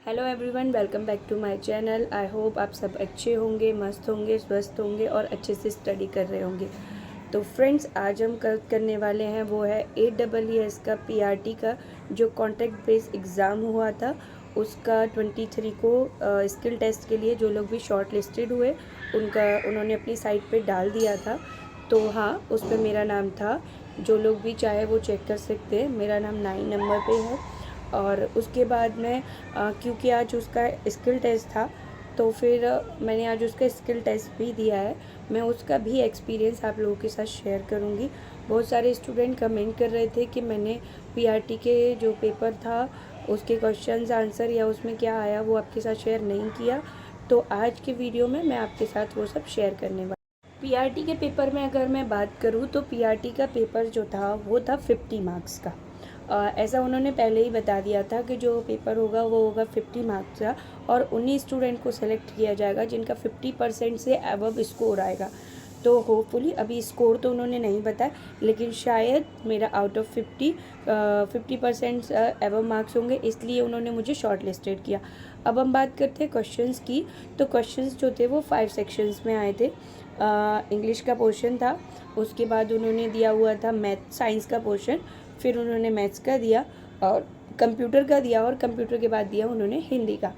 Hello everyone, welcome back to my channel. I hope आप सब अच्छे होंगे, मस्त होंगे, स्वस्थ होंगे और अच्छे से स्टडी कर रहे होंगे। तो फ्रेंड्स, आज हम करने वाले हैं वो है AEES का PRT का जो कॉन्ट्रैक्ट बेस एग्ज़ाम हुआ था उसका 23 को स्किल टेस्ट के लिए जो लोग भी शॉर्ट लिस्टेड हुए उन्होंने अपनी साइट पे डाल दिया था। तो हाँ, उस पर मेरा नाम था। जो लोग भी चाहे वो चेक कर सकते हैं, मेरा नाम 9 नंबर पे है। और उसके बाद में क्योंकि आज उसका स्किल टेस्ट था तो फिर मैंने आज उसका स्किल टेस्ट भी दिया है। मैं उसका भी एक्सपीरियंस आप लोगों के साथ शेयर करूँगी। बहुत सारे स्टूडेंट कमेंट कर रहे थे कि मैंने PRT के जो पेपर था उसके क्वेश्चंस आंसर या उसमें क्या आया वो आपके साथ शेयर नहीं किया। तो आज के वीडियो में मैं आपके साथ वो सब शेयर करने वाली। PRT के पेपर में अगर मैं बात करूँ तो PRT का पेपर जो था वो था 50 मार्क्स का। ऐसा उन्होंने पहले ही बता दिया था कि जो पेपर होगा वो होगा 50 मार्क्स का और 19 स्टूडेंट को सेलेक्ट किया जाएगा जिनका 50% से अबव स्कोर आएगा। तो होपफुली अभी स्कोर तो उन्होंने नहीं बताया, लेकिन शायद मेरा आउट ऑफ 50% अबव मार्क्स होंगे, इसलिए उन्होंने मुझे शॉर्ट लिस्टेड किया। अब हम बात करते हैं क्वेश्चंस की। तो क्वेश्चंस जो थे वो 5 सेक्शंस में आए थे। इंग्लिश का पोर्शन था, उसके बाद उन्होंने दिया हुआ था मैथ साइंस का पोर्शन, फिर उन्होंने मैथ्स का दिया और कंप्यूटर का दिया और कंप्यूटर के बाद दिया उन्होंने हिंदी का।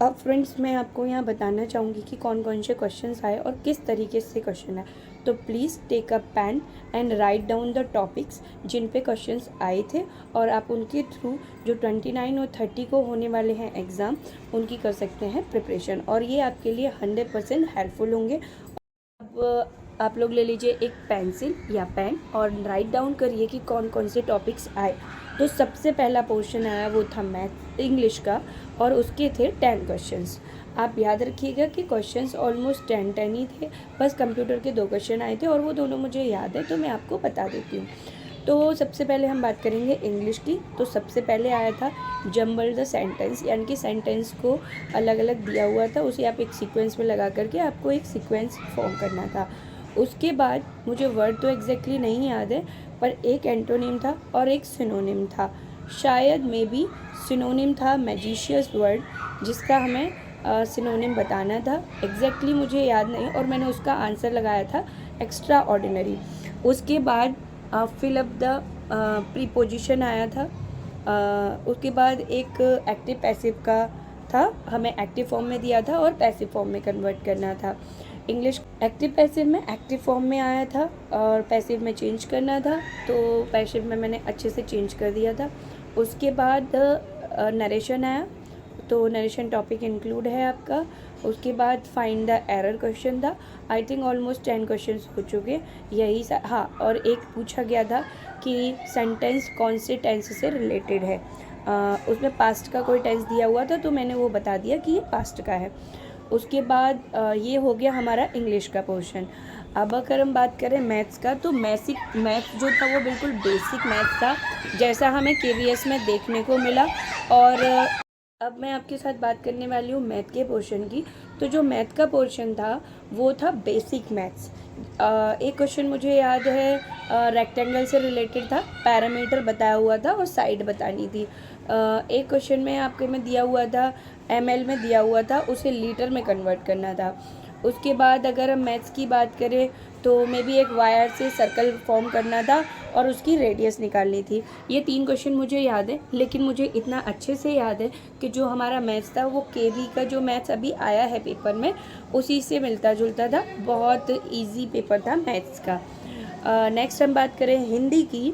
अब फ्रेंड्स, मैं आपको यहाँ बताना चाहूँगी कि कौन कौन से क्वेश्चंस आए और किस तरीके से क्वेश्चन आए। तो please take a pen and write down the topics जिन पे क्वेश्चंस आए थे और आप उनके थ्रू जो 29 और 30 को होने वाले हैं एग्ज़ाम, उनकी कर सकते हैं प्रिपरेशन और ये आपके लिए 100% हेल्पफुल होंगे। अब आप लोग ले लीजिए एक पेंसिल या पेन और राइट डाउन करिए कि कौन कौन से टॉपिक्स आए। तो सबसे पहला पोर्शन आया वो था मैथ इंग्लिश का और उसके थे 10 क्वेश्चंस। आप याद रखिएगा कि क्वेश्चंस ऑलमोस्ट 10 ही थे, बस कंप्यूटर के 2 क्वेश्चन आए थे और वो दोनों मुझे याद है तो मैं आपको बता देती हूँ। तो सबसे पहले हम बात करेंगे इंग्लिश की। तो सबसे पहले आया था जम्बल द सेंटेंस, यानी कि सेंटेंस को अलग अलग दिया हुआ था, उसे आप एक सीक्वेंस में लगा करके आपको एक सीक्वेंस फॉर्म करना था। उसके बाद मुझे वर्ड तो एग्जैक्टली नहीं याद है, पर एक एंटोनिम था और एक सिनोनिम था। शायद मे बी सिनोनिम था मैजिशियस वर्ड, जिसका हमें सिनोनिम बताना था। एग्जैक्टली मुझे याद नहीं और मैंने उसका आंसर लगाया था एक्स्ट्रा ऑर्डिनरी। उसके बाद फिल अप द प्रीपोजिशन आया था। उसके बाद एक एक्टिव पैसिव का था, हमें एक्टिव फॉर्म में दिया था और पैसिव फॉर्म में कन्वर्ट करना था। इंग्लिश एक्टिव पैसिव में एक्टिव फॉर्म में आया था और पैसिव में चेंज करना था, तो पैसिव में मैंने अच्छे से चेंज कर दिया था। उसके बाद नरेशन आया, तो नरेशन टॉपिक इंक्लूड है आपका। उसके बाद फाइंड द एरर क्वेश्चन था। आई थिंक ऑलमोस्ट 10 क्वेश्चन हो चुके यही हाँ, और एक पूछा गया था कि सेंटेंस कौन से टेंस से रिलेटेड है। उसमें पास्ट का कोई टेंस दिया हुआ था तो मैंने वो बता दिया कि ये पास्ट का है। उसके बाद ये हो गया हमारा इंग्लिश का पोर्शन। अब अगर हम बात करें मैथ्स का, तो मैथ जो था वो बिल्कुल बेसिक मैथ था, जैसा हमें KVS में देखने को मिला। और अब मैं आपके साथ बात करने वाली हूँ मैथ के पोर्शन की। तो जो मैथ का पोर्शन था वो था बेसिक मैथ्स। एक क्वेश्चन मुझे याद है रेक्टेंगल से रिलेटेड था, पैरामीटर बताया हुआ था और साइड बतानी थी। एक क्वेश्चन में आपके में दिया हुआ था ml में दिया हुआ था, उसे लीटर में कन्वर्ट करना था। उसके बाद अगर हम मैथ्स की बात करें तो मे बी एक वायर से सर्कल फॉर्म करना था और उसकी रेडियस निकालनी थी। ये 3 क्वेश्चन मुझे याद है, लेकिन मुझे इतना अच्छे से याद है कि जो हमारा मैथ्स था वो KB का जो मैथ्स अभी आया है पेपर में उसी से मिलता जुलता था। बहुत ईजी पेपर था मैथ्स का। नेक्स्ट हम बात करें हिंदी की,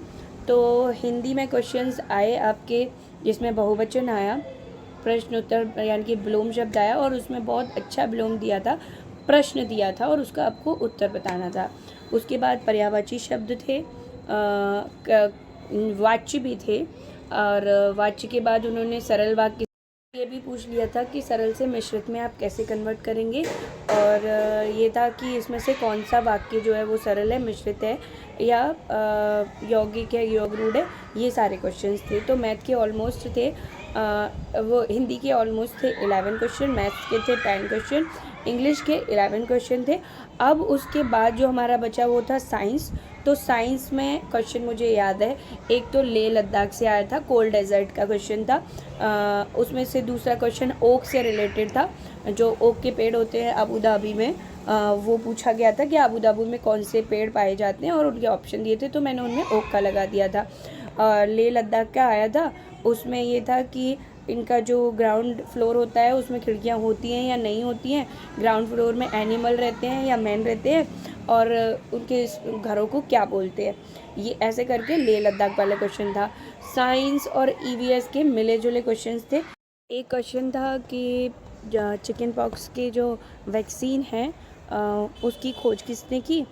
तो हिंदी में क्वेश्चंस आए आपके जिसमें बहुवचन आया, प्रश्न उत्तर यानी कि विलोम शब्द आया और उसमें बहुत अच्छा विलोम दिया था, प्रश्न दिया था और उसका आपको उत्तर बताना था। उसके बाद पर्यायवाची शब्द थे, वाच्य भी थे और वाच्य के बाद उन्होंने सरल वाक्य ये भी पूछ लिया था कि सरल से मिश्रित में आप कैसे कन्वर्ट करेंगे, और ये था कि इसमें से कौन सा वाक्य जो है वो सरल है, मिश्रित है या यौगिक है, योग रूढ़ है। ये सारे क्वेश्चंस थे। तो मैथ के ऑलमोस्ट थे वो हिंदी के ऑलमोस्ट थे 11 क्वेश्चन, मैथ्स के थे 10 क्वेश्चन, इंग्लिश के 11 क्वेश्चन थे। अब उसके बाद जो हमारा बचा वो था साइंस। तो साइंस में क्वेश्चन मुझे याद है, एक तो लेह लद्दाख से आया था, कोल्ड डेजर्ट का क्वेश्चन था। उसमें से दूसरा क्वेश्चन ओक से रिलेटेड था, जो ओक के पेड़ होते हैं अबू धाबी में, वो पूछा गया था कि अबू धाबी में कौन से पेड़ पाए जाते हैं, और उनके ऑप्शन दिए थे, तो मैंने उनमें ओक का लगा दिया था। लेह लद्दाख का आया था, उसमें ये था कि इनका जो ग्राउंड फ्लोर होता है उसमें खिड़कियाँ होती हैं या नहीं होती हैं, ग्राउंड फ्लोर में एनिमल रहते हैं या मैन रहते हैं, और उनके घरों को क्या बोलते हैं, ये ऐसे करके लेह लद्दाख वाला क्वेश्चन था। साइंस और ईवीएस के मिले जुले क्वेश्चंस थे। एक क्वेश्चन था कि चिकन पॉक्स के जो वैक्सीन है उसकी खोज किसने की,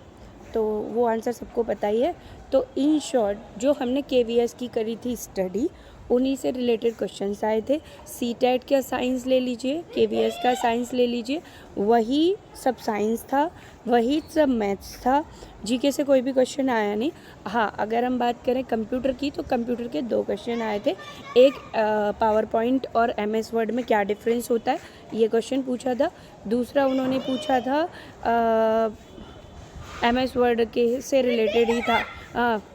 तो वो आंसर सबको पता ही है। तो इन शॉर्ट जो हमने केवीएस की करी थी स्टडी, उन्हीं से रिलेटेड क्वेश्चंस आए थे। सीटेट का साइंस ले लीजिए, केवीएस का साइंस ले लीजिए, वही सब साइंस था, वही सब मैथ्स था। जीके से कोई भी क्वेश्चन आया नहीं। हाँ, अगर हम बात करें कंप्यूटर की, तो कंप्यूटर के 2 क्वेश्चन आए थे। एक पावर पॉइंट और एमएस वर्ड में क्या डिफरेंस होता है, ये क्वेश्चन पूछा था। दूसरा उन्होंने पूछा था एमएस वर्ड के से रिलेटेड ही था,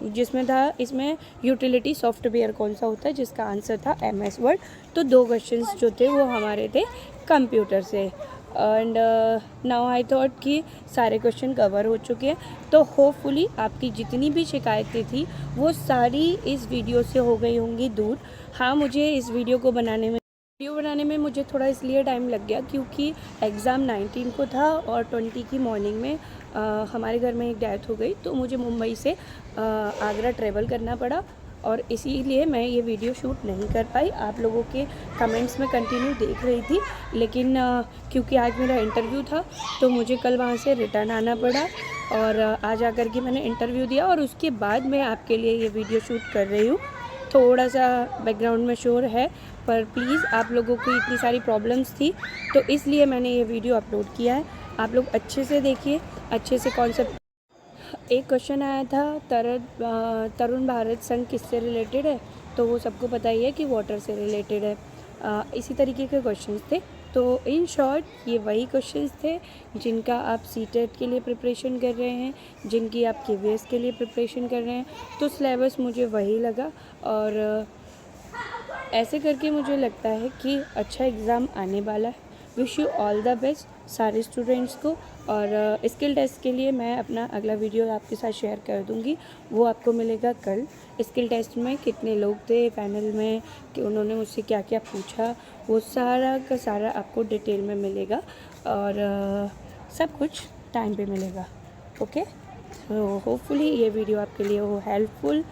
जिसमें था इसमें यूटिलिटी सॉफ्टवेयर कौन सा होता है, जिसका आंसर था एमएस वर्ड। तो 2 क्वेश्चंस जो थे वो हमारे थे कंप्यूटर से। एंड नाउ आई थॉट कि सारे क्वेश्चन कवर हो चुके हैं, तो होपफुली आपकी जितनी भी शिकायतें थी वो सारी इस वीडियो से हो गई होंगी दूर। हाँ, मुझे इस वीडियो बनाने में मुझे थोड़ा इसलिए टाइम लग गया क्योंकि एग्ज़ाम 19 को था और 20 की मॉर्निंग में हमारे घर में एक डेथ हो गई, तो मुझे मुंबई से आगरा ट्रैवल करना पड़ा, और इसीलिए मैं ये वीडियो शूट नहीं कर पाई। आप लोगों के कमेंट्स में कंटिन्यू देख रही थी, लेकिन क्योंकि आज मेरा इंटरव्यू था तो मुझे कल वहाँ से रिटर्न आना पड़ा, और आज आकर के मैंने इंटरव्यू दिया, और उसके बाद मैं आपके लिए ये वीडियो शूट कर रही हूँ। थोड़ा सा बैकग्राउंड में शोर है, पर प्लीज़ आप लोगों की इतनी सारी प्रॉब्लम्स थी तो इसलिए मैंने ये वीडियो अपलोड किया है। आप लोग अच्छे से देखिए, अच्छे से कॉन्सेप्ट। एक क्वेश्चन आया था तरुण भारत संघ किससे रिलेटेड है, तो वो सबको पता ही है कि वाटर से रिलेटेड है। इसी तरीके के क्वेश्चंस थे। तो इन शॉर्ट ये वही क्वेश्चंस थे जिनका आप सीटेट के लिए प्रिपरेशन कर रहे हैं, जिनकी आप केवीएस के लिए प्रिपरेशन कर रहे हैं, तो सिलेबस मुझे वही लगा, और ऐसे करके मुझे लगता है कि अच्छा एग्ज़ाम आने वाला है। Wish you all the best सारे स्टूडेंट्स को, और स्किल टेस्ट के लिए मैं अपना अगला वीडियो आपके साथ शेयर कर दूंगी, वो आपको मिलेगा कल। स्किल टेस्ट में कितने लोग थे पैनल में, कि उन्होंने मुझसे क्या क्या पूछा, वो सारा का सारा आपको डिटेल में मिलेगा, और सब कुछ टाइम पे मिलेगा। ओके, तो होपफुली ये वीडियो आपके लिए हो हेल्पफुल।